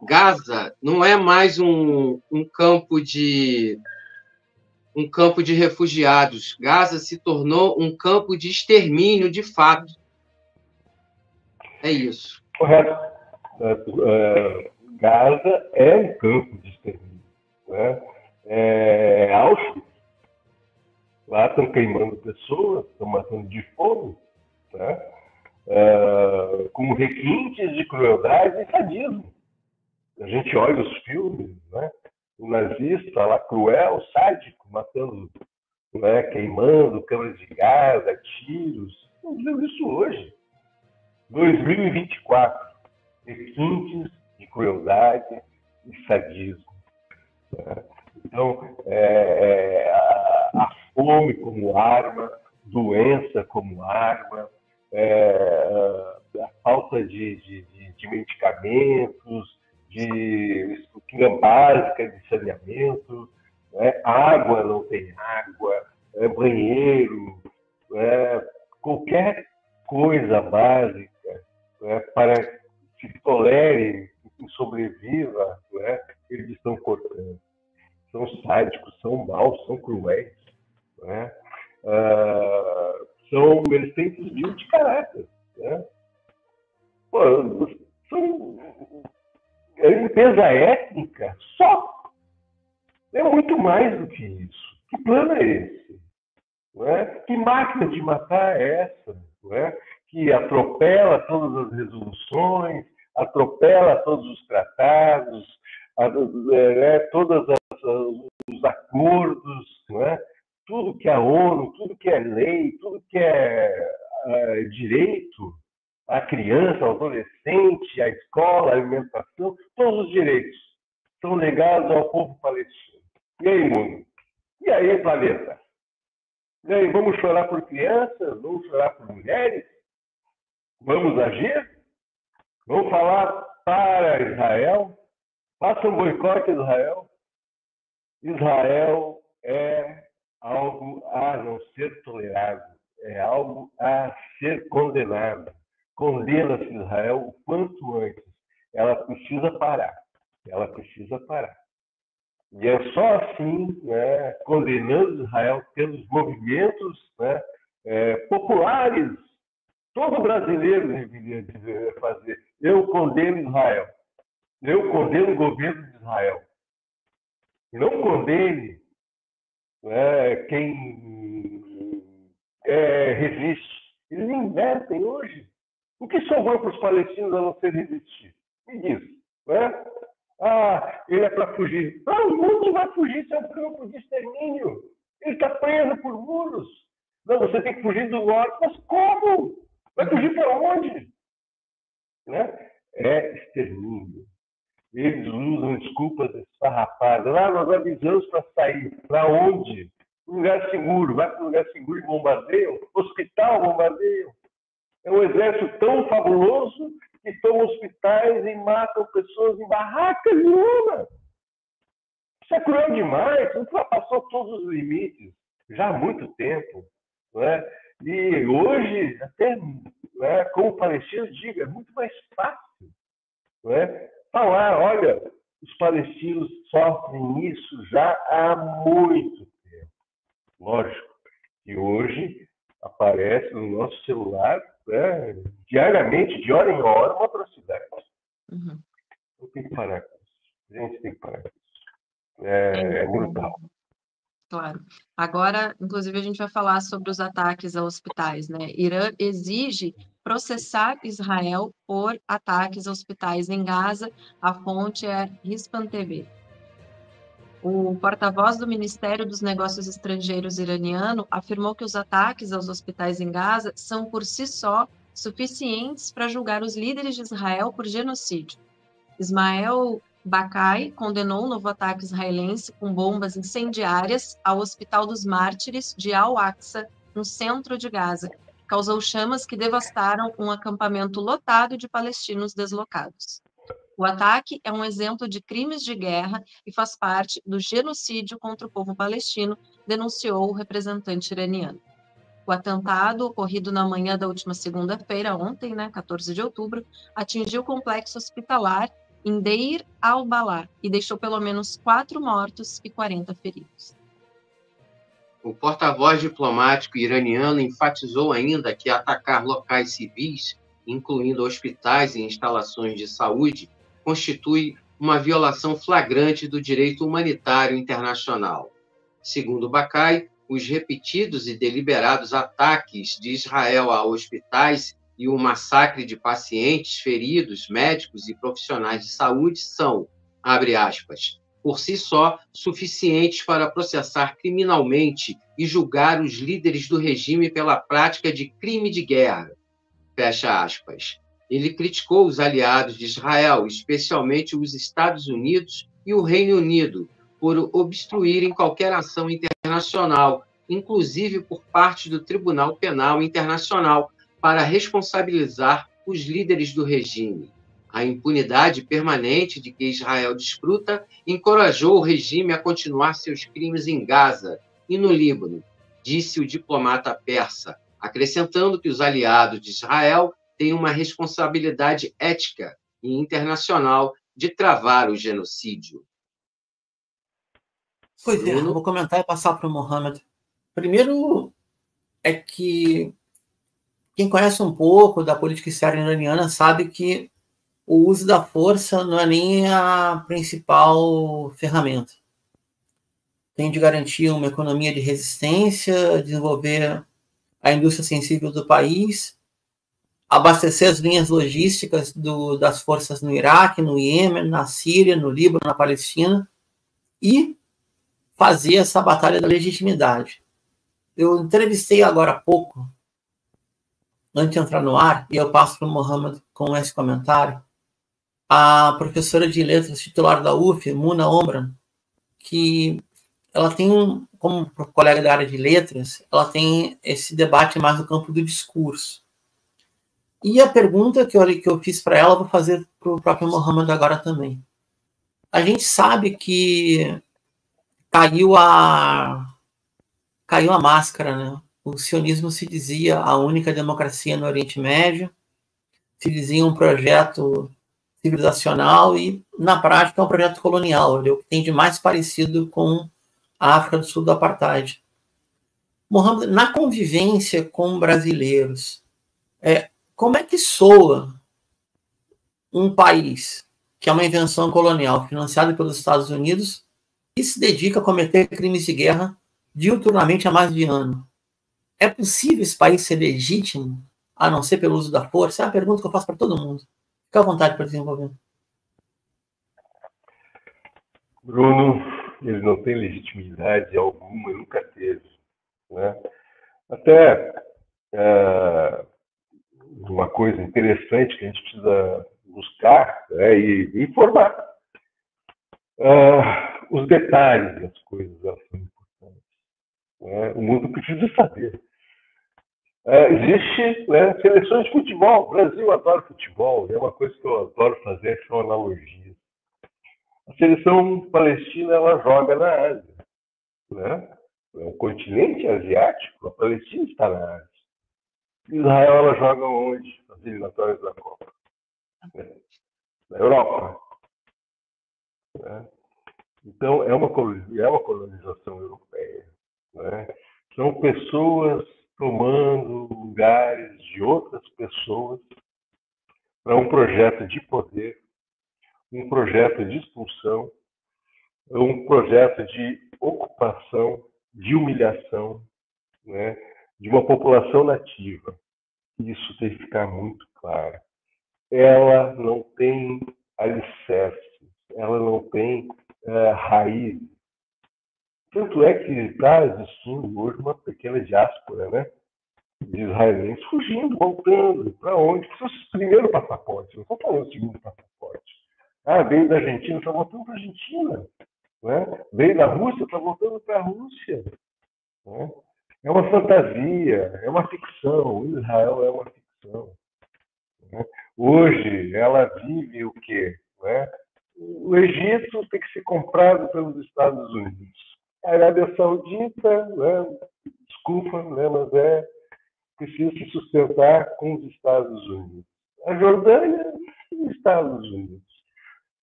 Gaza não é mais um campo de refugiados. Gaza se tornou um campo de extermínio, de fato. É isso. Correto. Gaza é um campo de extermínio. Né? É Auschwitz. Lá estão queimando pessoas, estão matando de fome, né? Com requintes de crueldade e sadismo. A gente olha os filmes, né? O nazista lá, cruel, sádico, matando, né? Queimando câmaras de gás, tiros. Estamos vendo isso hoje. 2024. Requintes de crueldade e sadismo. Né? Então, a fome como arma, doença como arma, a falta de medicamentos, de estrutura básica de saneamento, Água, não tem água, banheiro, qualquer coisa básica para que se tolere e sobreviva, eles estão cortando. São sádicos, são maus, são cruéis. Eles têm desvio de caráter. É limpeza étnica só. É muito mais do que isso. Que plano é esse? Que máquina de matar é essa? Que atropela todas as resoluções, atropela todos os tratados, todos os acordos, tudo que é ONU, tudo que é lei, tudo que é direito, a criança, o adolescente, a escola, a alimentação, todos os direitos são negados ao povo palestino. E aí, mundo? E aí, planeta? E aí, vamos chorar por crianças? Vamos chorar por mulheres? Vamos agir? Vamos falar para Israel? Faça um boicote a Israel? Israel é algo a não ser tolerado, é algo a ser condenado. Condena-se Israel o quanto antes. Ela precisa parar. Ela precisa parar. E é só assim, condenando Israel pelos movimentos populares. Todo brasileiro deveria fazer. Eu condeno Israel. Eu condeno o governo de Israel. Não condene quem resiste. Eles invertem hoje. O que sobrou para os palestinos a não ser resistir? Me diz. Ele é para fugir. O mundo vai fugir, isso é um campo de extermínio. Ele está preso por muros. Não, você tem que fugir do norte. Mas como? Vai fugir para onde? É extermínio. Eles usam desculpas esfarrapadas. Nós avisamos para sair. Para onde? Um lugar seguro. Vai para um lugar seguro e bombardeiam. Hospital bombardeiam. É um exército tão fabuloso que tomam hospitais e matam pessoas em barracas de lona. Isso é cruel demais. Isso já passou todos os limites. Já há muito tempo. E hoje, até como o palestino diga, é muito mais fácil falar, olha, os palestinos sofrem isso já há muito tempo. Lógico que hoje aparece no nosso celular diariamente, de hora em hora, uma atrocidade. Uhum. Eu tenho que parar com isso. A gente tem que parar com isso. É brutal. Claro. Agora, inclusive, a gente vai falar sobre os ataques a hospitais, Irã exige processar Israel por ataques a hospitais em Gaza. A fonte é Hispan TV. O porta-voz do Ministério dos Negócios Estrangeiros iraniano afirmou que os ataques aos hospitais em Gaza são, por si só, suficientes para julgar os líderes de Israel por genocídio. Ismael Bakai condenou o novo ataque israelense com bombas incendiárias ao Hospital dos Mártires de Al-Aqsa, no centro de Gaza, que causou chamas que devastaram um acampamento lotado de palestinos deslocados. O ataque é um exemplo de crimes de guerra e faz parte do genocídio contra o povo palestino, denunciou o representante iraniano. O atentado, ocorrido na manhã da última segunda-feira, ontem, 14 de outubro, atingiu o complexo hospitalar em Deir al-Balá e deixou pelo menos 4 mortos e 40 feridos. O porta-voz diplomático iraniano enfatizou ainda que atacar locais civis, incluindo hospitais e instalações de saúde, constitui uma violação flagrante do direito humanitário internacional. Segundo Bakai, os repetidos e deliberados ataques de Israel a hospitais e o massacre de pacientes, feridos, médicos e profissionais de saúde são, abre aspas, por si só, suficientes para processar criminalmente e julgar os líderes do regime pela prática de crime de guerra, fecha aspas. Ele criticou os aliados de Israel, especialmente os Estados Unidos e o Reino Unido, por obstruírem qualquer ação internacional, inclusive por parte do Tribunal Penal Internacional, para responsabilizar os líderes do regime. A impunidade permanente de que Israel desfruta encorajou o regime a continuar seus crimes em Gaza e no Líbano, disse o diplomata persa, acrescentando que os aliados de Israel têm uma responsabilidade ética e internacional de travar o genocídio. Pois é, Bruno? vou comentar e passar para o Mohamed. Primeiro é que quem conhece um pouco da política externa iraniana sabe que o uso da força não é nem a principal ferramenta. Tem de garantir uma economia de resistência, desenvolver a indústria sensível do país, abastecer as linhas logísticas das forças no Iraque, no Iêmen, na Síria, no Líbano, na Palestina, e fazer essa batalha da legitimidade. Eu entrevistei agora há pouco, antes de entrar no ar, e eu passo para o Mohamed com esse comentário, a professora de letras titular da UF, Muna Omran, que ela tem, como colega da área de letras, ela tem esse debate mais no campo do discurso. E a pergunta que eu fiz para ela, vou fazer para o próprio Mohamed agora também. A gente sabe que caiu a máscara, né? O sionismo se dizia a única democracia no Oriente Médio, se dizia um projeto civilizacional e, na prática, é um projeto colonial. Ele é o que tem de mais parecido com a África do Sul do Apartheid. Mohamed, na convivência com brasileiros, como é que soa um país que é uma invenção colonial financiada pelos Estados Unidos e se dedica a cometer crimes de guerra diuturnamente há mais de ano? É possível esse país ser legítimo, a não ser pelo uso da força? É uma pergunta que eu faço para todo mundo. Fica à vontade para desenvolver. Bruno, ele não tem legitimidade alguma, nunca teve. Né? Até uma coisa interessante que a gente precisa buscar e informar. Os detalhes das coisas são importantes. Né? O mundo precisa saber. Existe seleções de futebol. O Brasil adora futebol. É uma coisa que eu adoro fazer, são analogias. A seleção palestina ela joga na Ásia. Né? É um continente asiático, a Palestina está na Ásia. Israel ela joga onde? Nas eliminatórias da Copa. Na Europa. Né? Então, é uma colonização europeia. Né? São pessoas tomando lugares de outras pessoas para um projeto de poder, um projeto de expulsão, um projeto de ocupação, de humilhação, né, de uma população nativa. Isso tem que ficar muito claro. Ela não tem alicerce, ela não tem raiz. Tanto é que está existindo hoje uma pequena diáspora, né, de israelenses fugindo, voltando. Para onde? Porque é o primeiro passaporte, não estou falando o segundo passaporte. Veio da Argentina, está voltando para a Argentina. Né? Veio da Rússia, está voltando para a Rússia. Né? É uma fantasia, é uma ficção. Israel é uma ficção. Né? Hoje, ela vive o quê? Né? O Egito tem que ser comprado pelos Estados Unidos. A Arábia Saudita, né? Desculpa, né? Mas precisa se sustentar com os Estados Unidos. A Jordânia, os Estados Unidos.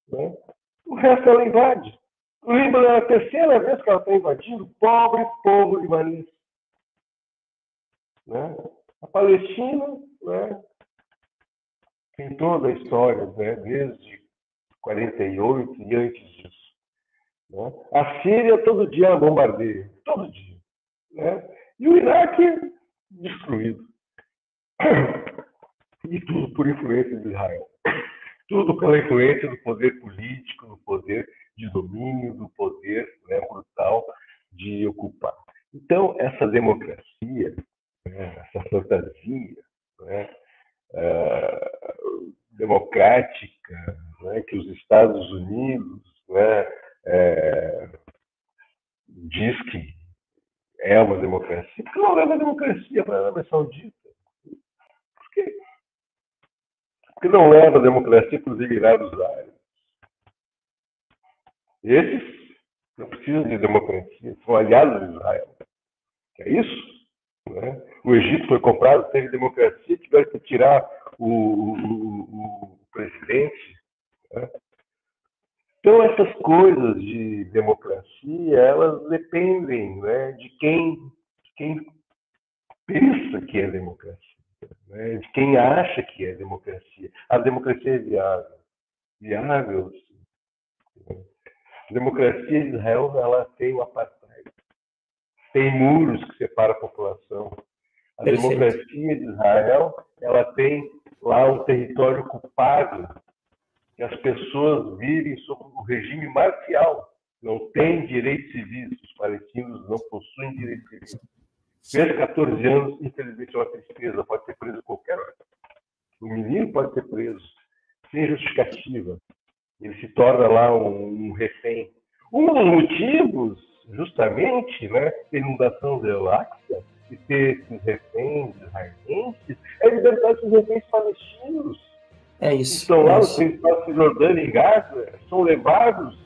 Né? O resto ela invade. O Líbano é a terceira vez que ela está invadindo o pobre povo libanês. Né? A Palestina, né, tem toda a história, né, desde 48 e antes disso. Né? A Síria todo dia ela bombardeia, todo dia. Né? E o Iraque destruído. E tudo por influência de Israel. Tudo pela influência do poder político, do poder de domínio, do poder brutal de ocupar. Então, essa democracia, essa fantasia democrática que os Estados Unidos diz que é uma democracia, porque não é uma democracia para a Arábia Saudita. Porque que não leva a democracia para os Emirados Árabes. Esses não precisam de democracia, são aliados de Israel. É isso? Né? O Egito foi comprado, teve democracia, tiveram que tirar o presidente. Né? Então, essas coisas de democracia, elas dependem, né, de quem pensa que é democracia, né, de quem acha que é democracia. A democracia é viável. Viável, sim. A democracia de Israel, ela tem o apartheid. Tem muros que separam a população. A democracia de Israel, ela tem lá um território ocupado, que as pessoas vivem sob o regime marcial. Não têm direitos civis. Os palestinos não possuem direitos civis. Desde 14 anos, infelizmente, é uma tristeza. Pode ser preso a qualquer hora. O menino pode ser preso sem justificativa. Ele se torna lá um refém. Um dos motivos, justamente, né, da inundação do Al-Aqsa, de ter esses reféns israelenses, é a liberdade dos reféns palestinos. É isso. Estão lá no território da Cisjordânia e Gaza, são levados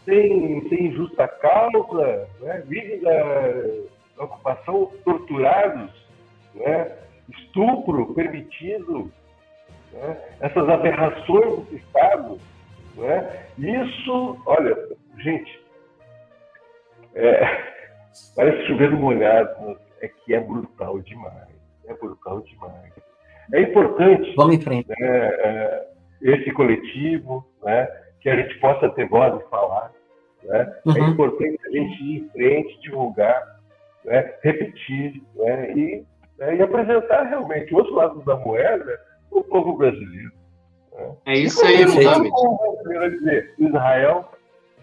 sem justa causa, né? Vivem da ocupação, torturados, né? Estupro permitido, né? Essas aberrações do Estado. Né? Isso, olha, gente, parece chover no molhado, é que é brutal demais. É brutal demais. É importante, vamos em frente, né, esse coletivo, né, que a gente possa ter voz e falar. Né? É importante a gente ir em frente, divulgar, né, repetir, né, e apresentar realmente o outro lado da moeda para o povo brasileiro. Né? É isso aí, Mohamed. Israel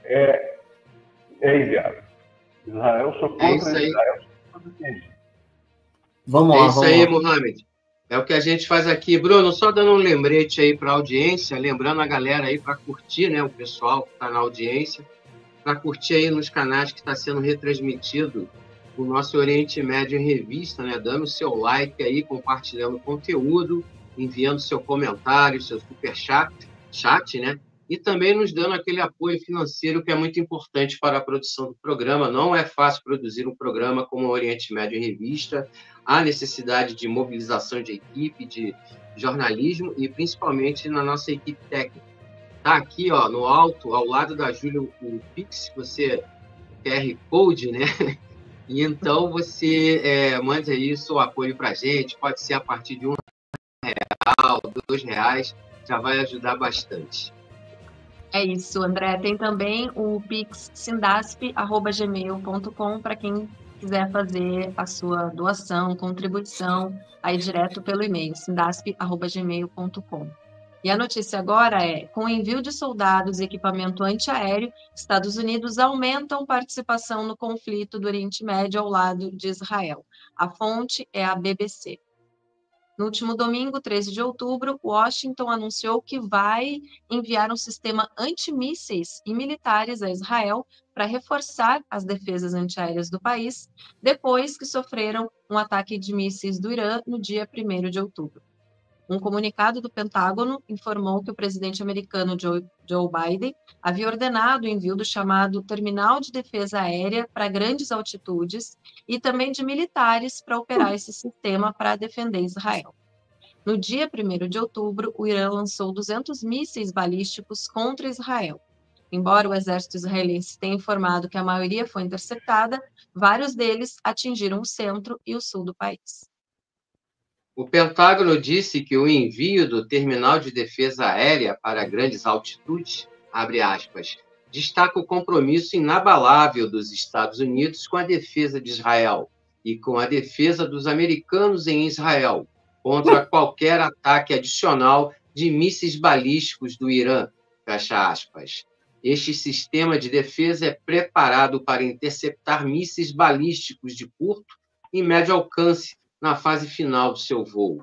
é inviável. Israel só contra Israel. Vamos lá, isso aí, Mohamed. É o que a gente faz aqui. Bruno, só dando um lembrete aí para a audiência, lembrando a galera aí para curtir, né, o pessoal que está na audiência, para curtir aí nos canais que está sendo retransmitido o nosso Oriente Médio em Revista, né, dando seu like aí, compartilhando o conteúdo, enviando seu comentário, seu superchat, né, e também nos dando aquele apoio financeiro que é muito importante para a produção do programa. Não é fácil produzir um programa como o Oriente Médio em Revista. Há necessidade de mobilização de equipe, de jornalismo e principalmente na nossa equipe técnica. Está aqui, ó, no alto, ao lado da Júlia, o Pix, você QR Code, né? E então você manda aí o seu apoio para a gente, pode ser a partir de R$1, R$2, já vai ajudar bastante. É isso, André. Tem também o Pix sindasp@gmail.com para quem quiser fazer a sua doação, contribuição, aí direto pelo e-mail, sindasp@gmail.com. E a notícia agora é: com o envio de soldados e equipamento antiaéreo, Estados Unidos aumentam participação no conflito do Oriente Médio ao lado de Israel. A fonte é a BBC. No último domingo, 13 de outubro, Washington anunciou que vai enviar um sistema antimísseis e militares a Israel para reforçar as defesas antiaéreas do país, depois que sofreram um ataque de mísseis do Irã no dia 1º de outubro. Um comunicado do Pentágono informou que o presidente americano Joe Biden havia ordenado o envio do chamado Terminal de Defesa Aérea para grandes altitudes e também de militares para operar esse sistema para defender Israel. No dia 1º de outubro, o Irã lançou 200 mísseis balísticos contra Israel. Embora o exército israelense tenha informado que a maioria foi interceptada, vários deles atingiram o centro e o sul do país. O Pentágono disse que o envio do Terminal de Defesa Aérea para grandes altitudes, abre aspas, destaca o compromisso inabalável dos Estados Unidos com a defesa de Israel e com a defesa dos americanos em Israel contra qualquer ataque adicional de mísseis balísticos do Irã, fecha aspas. Este sistema de defesa é preparado para interceptar mísseis balísticos de curto e médio alcance na fase final do seu voo.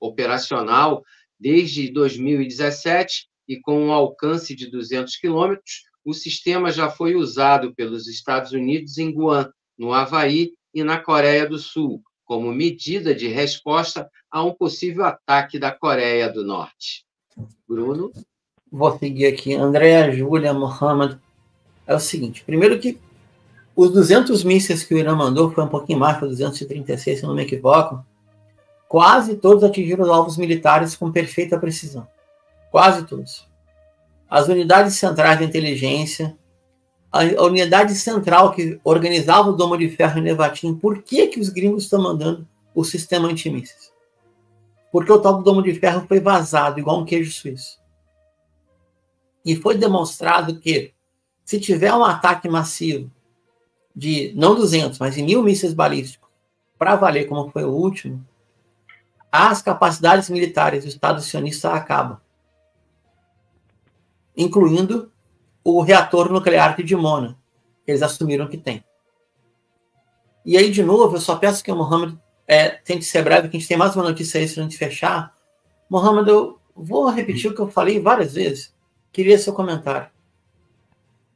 Operacional desde 2017 e com um alcance de 200 quilômetros, o sistema já foi usado pelos Estados Unidos em Guam, no Havaí e na Coreia do Sul, como medida de resposta a um possível ataque da Coreia do Norte. Bruno? Vou seguir aqui. Andréa, Júlia, Mohamed. É o seguinte. Primeiro que os 200 mísseis que o Irã mandou, foi um pouquinho mais, foi 236, se não me equivoco, quase todos atingiram os alvos militares com perfeita precisão. Quase todos. As unidades centrais de inteligência, a unidade central que organizava o Domo de Ferro em Nevatim, por que os gringos estão mandando o sistema antimísseis? Porque o tal do Domo de Ferro foi vazado, igual um queijo suíço. E foi demonstrado que, se tiver um ataque massivo de, não 200, mas de 1.000 mísseis balísticos, para valer como foi o último, as capacidades militares do Estado sionista acabam. Incluindo o reator nuclear de Dimona, que eles assumiram que tem. E aí, de novo, eu só peço que o Mohamed tente ser breve, que a gente tem mais uma notícia aí antes de fechar. Mohamed, eu vou repetir o que eu falei várias vezes. Queria seu comentário.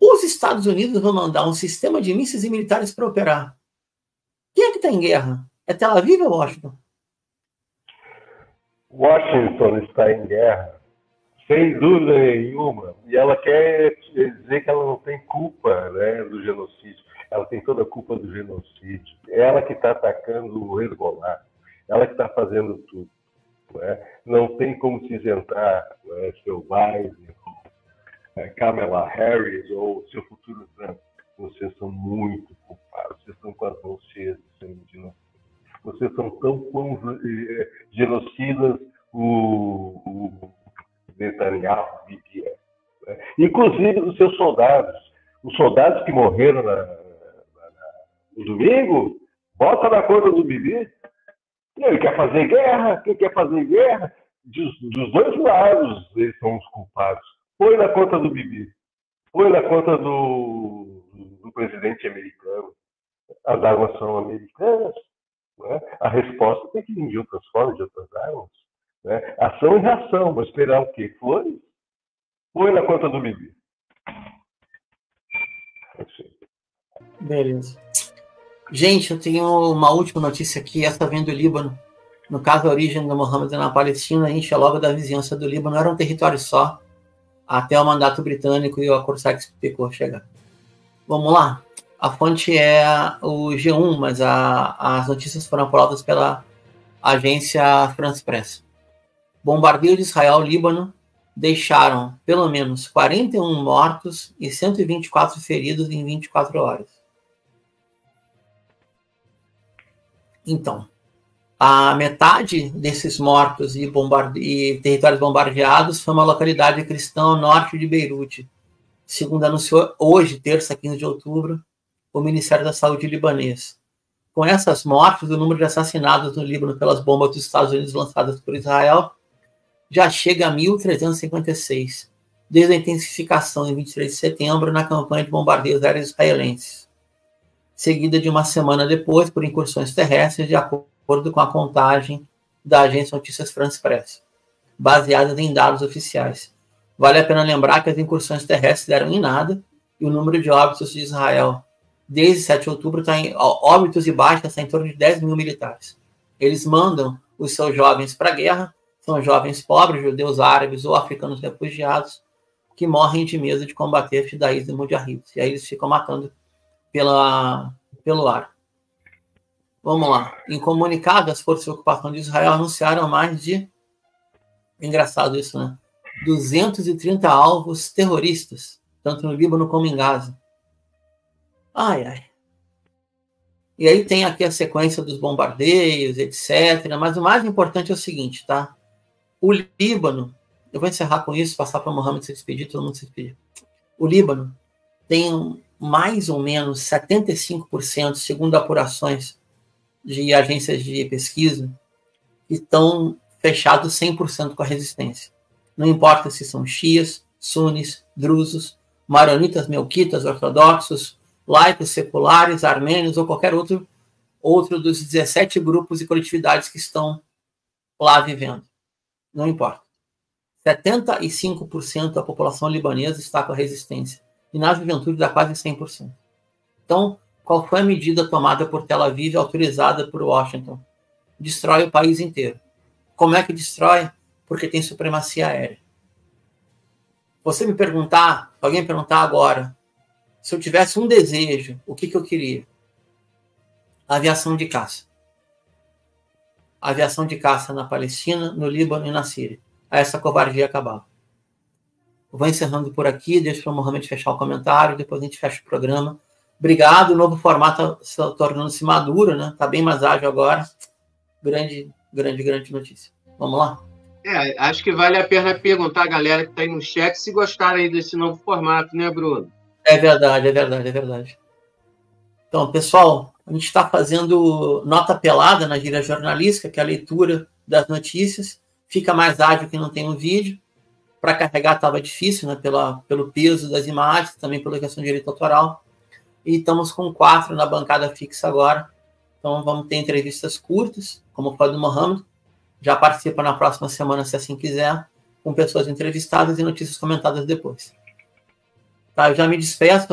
Os Estados Unidos vão mandar um sistema de mísseis e militares para operar. Quem é que está em guerra? É Tel Aviv ou Washington? Washington está em guerra, sem dúvida nenhuma, e ela quer dizer que ela não tem culpa, né, do genocídio. Ela tem toda a culpa do genocídio. Ela que está atacando o Hezbollah, ela que está fazendo tudo. Né? Não tem como se isentar, né, seu Biden, Kamala Harris ou seu futuro Trump. Vocês são muito culpados. Vocês estão com as mãos cheias de sangue de novo. Vocês são tão genocidas o Netanyahu vivia. Né? Inclusive os seus soldados. Os soldados que morreram no domingo, bota na conta do Bibi. Ele quer fazer guerra. Quem quer fazer guerra? Dos dois lados eles são os culpados. Põe na conta do Bibi. Põe na conta do presidente americano. As armas são americanas. Né? A resposta tem que vir de outras formas, de outras armas. Né? Ação e reação. Vou esperar o quê? Flores? Põe na conta do Bibi. Beleza. Gente, eu tenho uma última notícia aqui, essa vem do Líbano. No caso, a origem do Mohamed na Palestina, a gente é logo da vizinhança do Líbano, era um território só, até o mandato britânico e o acordo Sykes-Picot chegar. Vamos lá? A fonte é o G1, mas as notícias foram apuradas pela agência France Press. Bombardeio de Israel ao Líbano deixaram pelo menos 41 mortos e 124 feridos em 24 horas. Então, a metade desses mortos e territórios bombardeados foi uma localidade cristã ao norte de Beirute, segundo anunciou hoje, terça, 15 de outubro, o Ministério da Saúde libanês. Com essas mortes, o número de assassinados no Líbano pelas bombas dos Estados Unidos lançadas por Israel já chega a 1.356, desde a intensificação em 23 de setembro na campanha de bombardeios aéreos israelenses, seguida de uma semana depois por incursões terrestres, de acordo com a contagem da agência Notícias France Press, baseadas em dados oficiais. Vale a pena lembrar que as incursões terrestres deram em nada e o número de óbitos de Israel desde 7 de outubro está em óbitos e baixas, está em torno de 10 mil militares. Eles mandam os seus jovens para a guerra, são jovens pobres, judeus árabes ou africanos refugiados, que morrem de medo de combater fidaísmo e mujahidis. E aí eles ficam matando pelo ar. Vamos lá. Em comunicado, as forças de ocupação de Israel anunciaram mais de... Engraçado isso, né? 230 alvos terroristas, tanto no Líbano como em Gaza. Ai, ai. E aí tem aqui a sequência dos bombardeios, etc. Mas o mais importante é o seguinte, tá? O Líbano, eu vou encerrar com isso, passar para o Mohamed se despedir, todo mundo se despedir. O Líbano tem mais ou menos 75%, segundo apurações de agências de pesquisa, que estão fechados 100% com a resistência. Não importa se são xias, sunis, drusos, maronitas, melquitas, ortodoxos, laicos, seculares, armênios ou qualquer outro dos 17 grupos e coletividades que estão lá vivendo. Não importa. 75% da população libanesa está com a resistência. E na juventude dá quase 100%. Então, qual foi a medida tomada por Tel Aviv, autorizada por Washington? Destrói o país inteiro. Como é que destrói? Porque tem supremacia aérea. Você me perguntar, alguém me perguntar agora, se eu tivesse um desejo, o que eu queria? Aviação de caça. Aviação de caça na Palestina, no Líbano e na Síria. A essa covardia acabava. Eu vou encerrando por aqui, deixo para o Mohamed fechar o comentário, depois a gente fecha o programa. Obrigado, o novo formato está tornando-se maduro, né? Está bem mais ágil agora. Grande notícia. Vamos lá? Acho que vale a pena perguntar a galera que está aí no chat se gostaram aí desse novo formato, né, Bruno? É verdade. Então, pessoal, a gente está fazendo nota pelada na gíria jornalística, que é a leitura das notícias. Fica mais ágil que não tem um vídeo. Para carregar estava difícil, né, pelo peso das imagens, também pela questão de direito autoral. E estamos com 4 na bancada fixa agora. Então, vamos ter entrevistas curtas, como foi do Mohamed. Já participa na próxima semana, se assim quiser, com pessoas entrevistadas e notícias comentadas depois. Tá, eu já me despeço,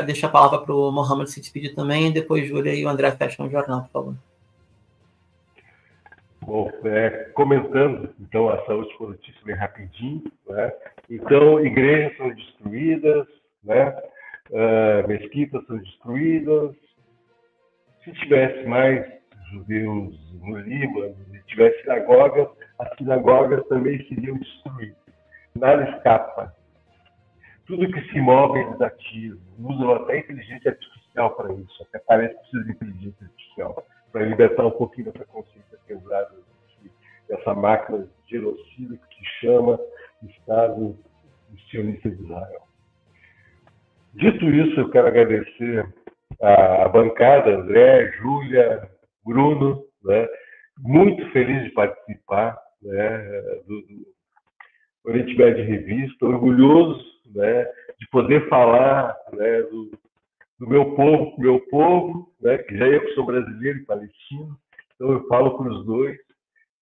deixo a palavra para o Mohamed se despedir também, e depois Júlia e o André fecham o jornal, por favor. Bom, comentando, então, essa última notícia bem rapidinho, né? Então, igrejas são destruídas, né? Mesquitas são destruídas. Se tivesse mais judeus no Líbano, se tivesse sinagogas, as sinagogas também seriam destruídas. Nada escapa. Tudo que se move é desativo. Usam até inteligência artificial para isso. Até parece que precisa de inteligência artificial para libertar um pouquinho dessa consciência pesada dessa máquina genocida que se chama Estado Sionista de Israel. Dito isso, eu quero agradecer a bancada, André, Júlia, Bruno, né? Muito feliz de participar, né, do Oriente Médio Revista, orgulhoso, né, de poder falar, né, do meu povo, né, que já eu sou brasileiro e palestino, então eu falo para os dois,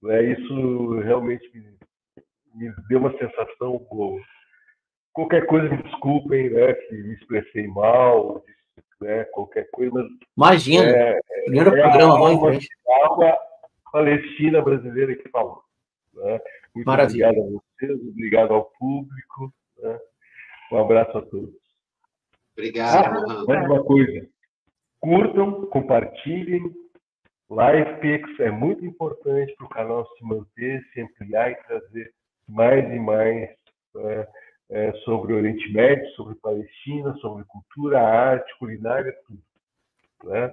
né, isso realmente me deu uma sensação boa. Qualquer coisa me desculpem, né, se me expressei mal, né, qualquer coisa, mas imagina, primeiro programa, vamos em frente. Alma palestina brasileira que falou. Né? Muito Maravilha. Obrigado a vocês, obrigado ao público. Né? Um abraço a todos. Obrigado. Mais uma coisa. Curtam, compartilhem. LivePix é muito importante para o canal se manter, se ampliar e trazer mais e mais sobre o Oriente Médio, sobre Palestina, sobre cultura, arte, culinária, tudo. Né?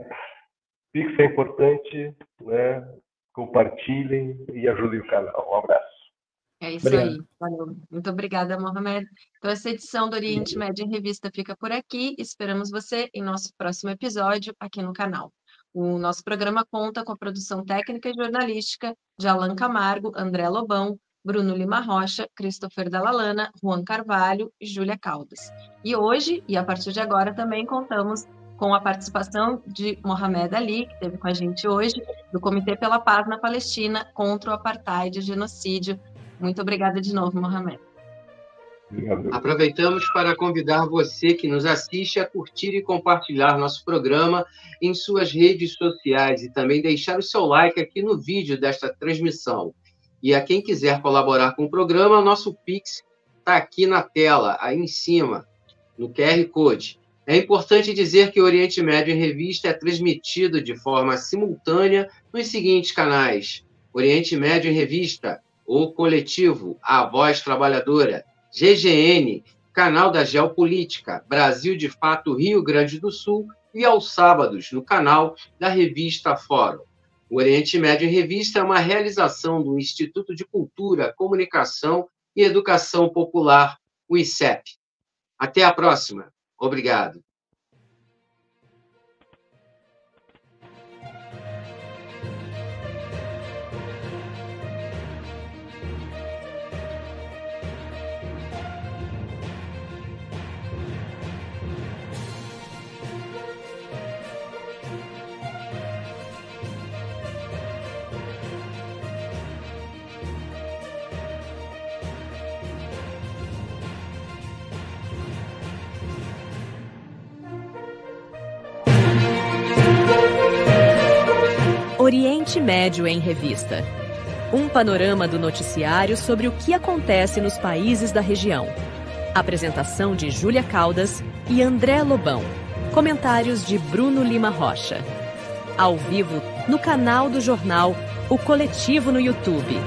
Pix é importante, né? Compartilhem e ajudem o canal. Um abraço. É isso aí. Valeu. Muito obrigada, Mohamed. Então, essa edição do Oriente Médio em Revista fica por aqui. Esperamos você em nosso próximo episódio aqui no canal. O nosso programa conta com a produção técnica e jornalística de Alan Camargo, André Lobão, Bruno Lima Rocha, Christopher Dallalana, Juan Carvalho e Júlia Caldas. E hoje, e a partir de agora, também contamos com a participação de Mohamed Ali, que esteve com a gente hoje, do Comitê pela Paz na Palestina contra o Apartheid e Genocídio. Muito obrigada de novo, Mohamed. Obrigado. Aproveitamos para convidar você que nos assiste a curtir e compartilhar nosso programa em suas redes sociais e também deixar o seu like aqui no vídeo desta transmissão. E a quem quiser colaborar com o programa, nosso Pix está aqui na tela, aí em cima, no QR Code. É importante dizer que o Oriente Médio em Revista é transmitido de forma simultânea nos seguintes canais: Oriente Médio em Revista, O Coletivo, A Voz Trabalhadora, GGN, Canal da Geopolítica, Brasil de Fato Rio Grande do Sul, e aos sábados, no canal da Revista Fórum. O Oriente Médio em Revista é uma realização do Instituto de Cultura, Comunicação e Educação Popular, o ICEP. Até a próxima. Obrigado. Oriente Médio em Revista. Um panorama do noticiário sobre o que acontece nos países da região. Apresentação de Júlia Caldas e André Lobão. Comentários de Bruno Lima Rocha. Ao vivo no canal do jornal O Coletivo no YouTube.